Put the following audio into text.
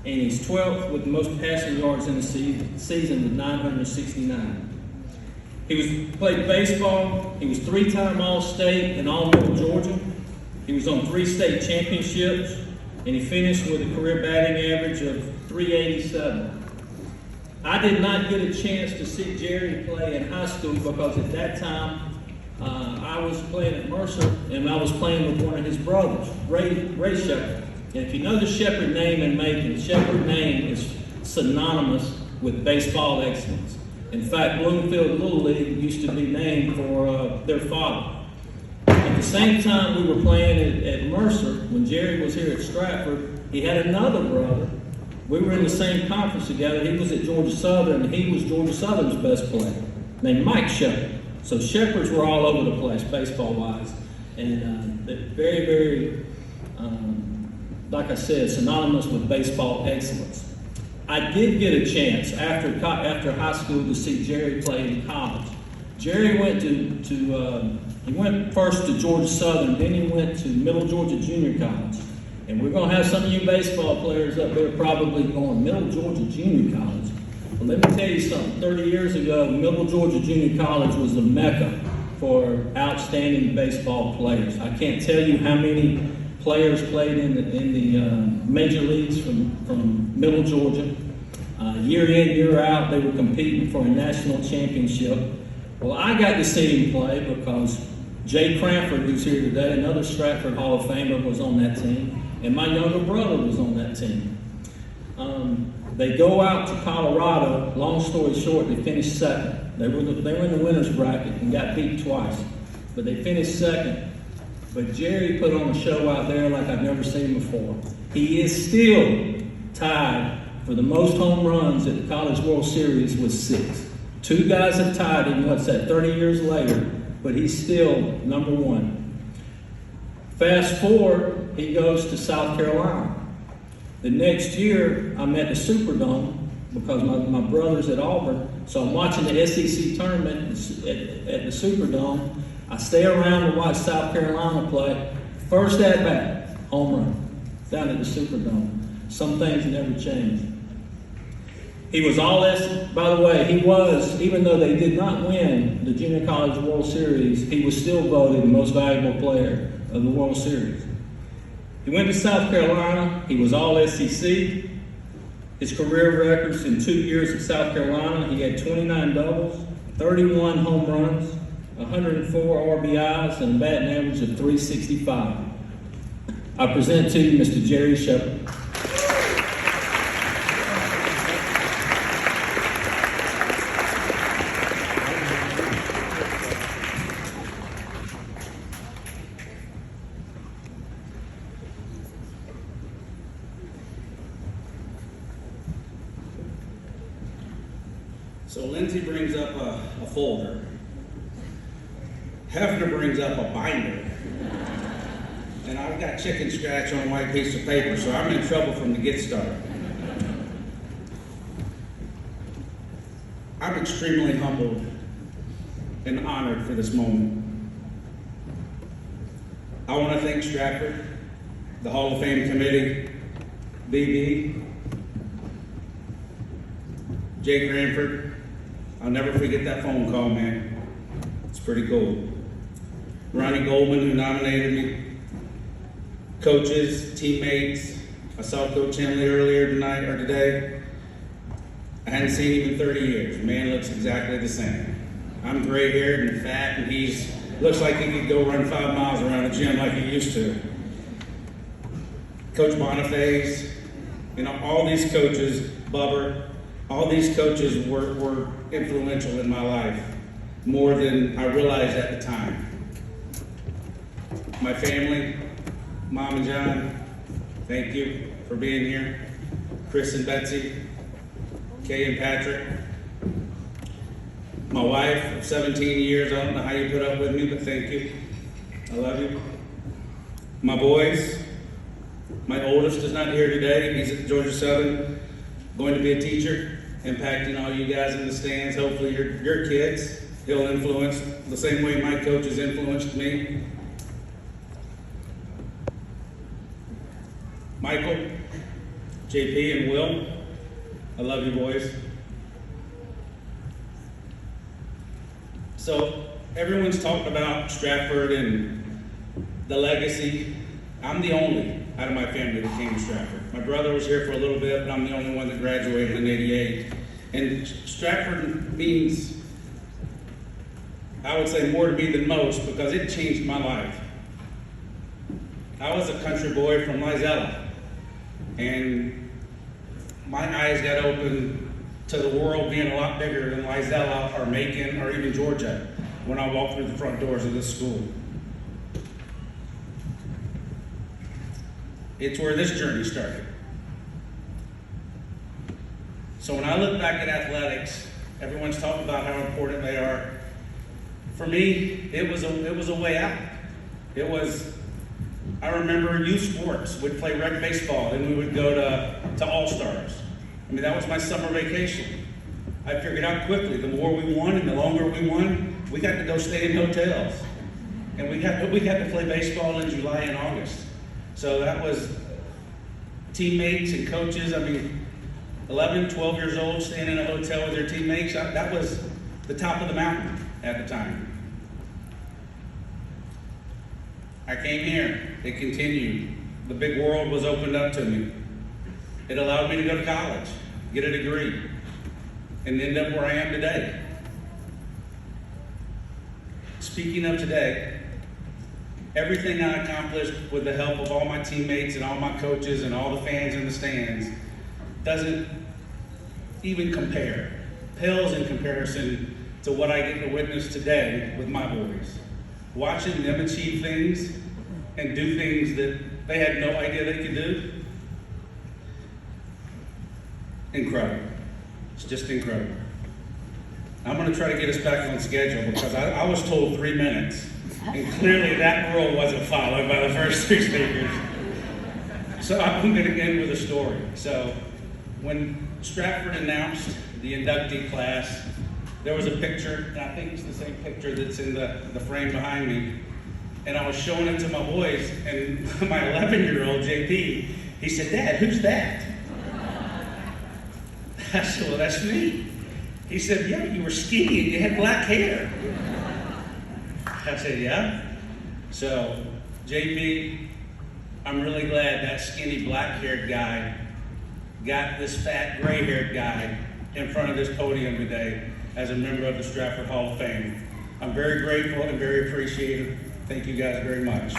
and he's 12th with the most passing yards in the season with 969. He played baseball. He was 3-time All-State in All-Middle Georgia. He was on 3 state championships, and he finished with a career batting average of .387. I did not get a chance to see Jerry play in high school because at that time I was playing at Mercer, and I was playing with one of his brothers, Ray Shepard. And if you know the Shepard name in Macon, the Shepard name is synonymous with baseball excellence. In fact, Bloomfield Little League used to be named for their father. At the same time we were playing at Mercer, when Jerry was here at Stratford, he had another brother. We were in the same conference together. He was at Georgia Southern, and he was Georgia Southern's best player, named Mike Shepard. So Shepards were all over the place, baseball-wise. And very, very, like I said, synonymous with baseball excellence. I did get a chance after high school to see Jerry play in college. Jerry went he went first to Georgia Southern, then he went to Middle Georgia Junior College. And we're going to have some of you baseball players up there probably going Middle Georgia Junior College. But let me tell you something. 30 years ago, Middle Georgia Junior College was the mecca for outstanding baseball players. I can't tell you how many players played in the major leagues from Middle Georgia. Year in, year out, they were competing for a national championship. Well, I got to see him play because Jay Cranford, who's here today, another Stratford Hall of Famer, was on that team, and my younger brother was on that team. They go out to Colorado. Long story short, they finished second. They were in the winner's bracket and got beat twice, but they finished second. But Jerry put on a show out there like I've never seen before. He is still tied for the most home runs at the College World Series with 6. 2 guys have tied him, 30 years later, but he's still number 1. Fast forward, he goes to South Carolina. The next year, I'm at the Superdome because my brother's at Auburn, so I'm watching the SEC tournament at the Superdome. I stay around to watch South Carolina play. First at bat, home run, down at the Superdome. Some things never change. He was by the way, he was, even though they did not win the Junior College World Series, he was still voted the most valuable player of the World Series. He went to South Carolina. He was all SEC. His career records in 2 years at South Carolina, he had 29 doubles, 31 home runs, 104 RBIs, and a batting average of .365. I present to you Mr. Jerry Shepard. So Lindsay brings up a folder. Hefner brings up a binder. And I've got chicken scratch on a white piece of paper, so I'm in trouble from the get start. I'm extremely humbled and honored for this moment. I want to thank Stratford, the Hall of Fame Committee, BB, Jay Cranford. I'll never forget that phone call, man. It's pretty cool. Ronnie Goldman, who nominated me. Coaches, teammates. I saw Coach Henley earlier today. I hadn't seen him in 30 years. Man looks exactly the same. I'm gray-haired and fat, and looks like he could go run 5 miles around the gym like he used to. Coach Boniface, all these coaches, Bubber, all these coaches were influential in my life, more than I realized at the time. My family, Mom and John, thank you for being here. Chris and Betsy, Kay and Patrick. My wife of 17 years, I don't know how you put up with me, but thank you. I love you. My boys, my oldest is not here today. He's at Georgia Southern, going to be a teacher, impacting all you guys in the stands. Hopefully your kids, he'll influence the same way my coach has influenced me. Michael, JP and Will, I love you boys. So everyone's talking about Stratford and the legacy. I'm the only out of my family that came to Stratford. My brother was here for a little bit, but I'm the only one that graduated in '88. And Stratford means, I would say, more to me than most because it changed my life. I was a country boy from Lizella, and my eyes got open to the world being a lot bigger than Lizella or Macon or even Georgia when I walked through the front doors of this school. It's where this journey started. So when I look back at athletics, everyone's talking about how important they are. For me, it was a way out. I remember youth sports. We'd play rec baseball, and we would go to All-Stars. I mean, that was my summer vacation. I figured out quickly, the more we won and the longer we won, we got to go stay in hotels. And we got to play baseball in July and August. So that was teammates and coaches. I mean, 11, 12 years old, staying in a hotel with their teammates. That was the top of the mountain at the time. I came here. It continued. The big world was opened up to me. It allowed me to go to college, get a degree, and end up where I am today. Speaking of today, everything I accomplished with the help of all my teammates and all my coaches and all the fans in the stands doesn't even compare, pales in comparison to what I get to witness today with my boys. Watching them achieve things and do things that they had no idea they could do. Incredible. It's just incredible. I'm going to try to get us back on schedule because I was told 3 minutes, and clearly that rule wasn't followed by the first 3 speakers. So I'm going to end with a story. So when Stratford announced the inductee class, there was a picture, and I think it's the same picture that's in the frame behind me. And I was showing it to my boys, and my 11-year-old JP, he said, "Dad, who's that?" I said, "Well, that's me." He said, "Yeah, you were skinny and you had black hair." I said, "Yeah." So, JP, I'm really glad that skinny black-haired guy got this fat gray-haired guy in front of this podium today as a member of the Stratford Hall of Fame. I'm very grateful and very appreciative. Thank you guys very much.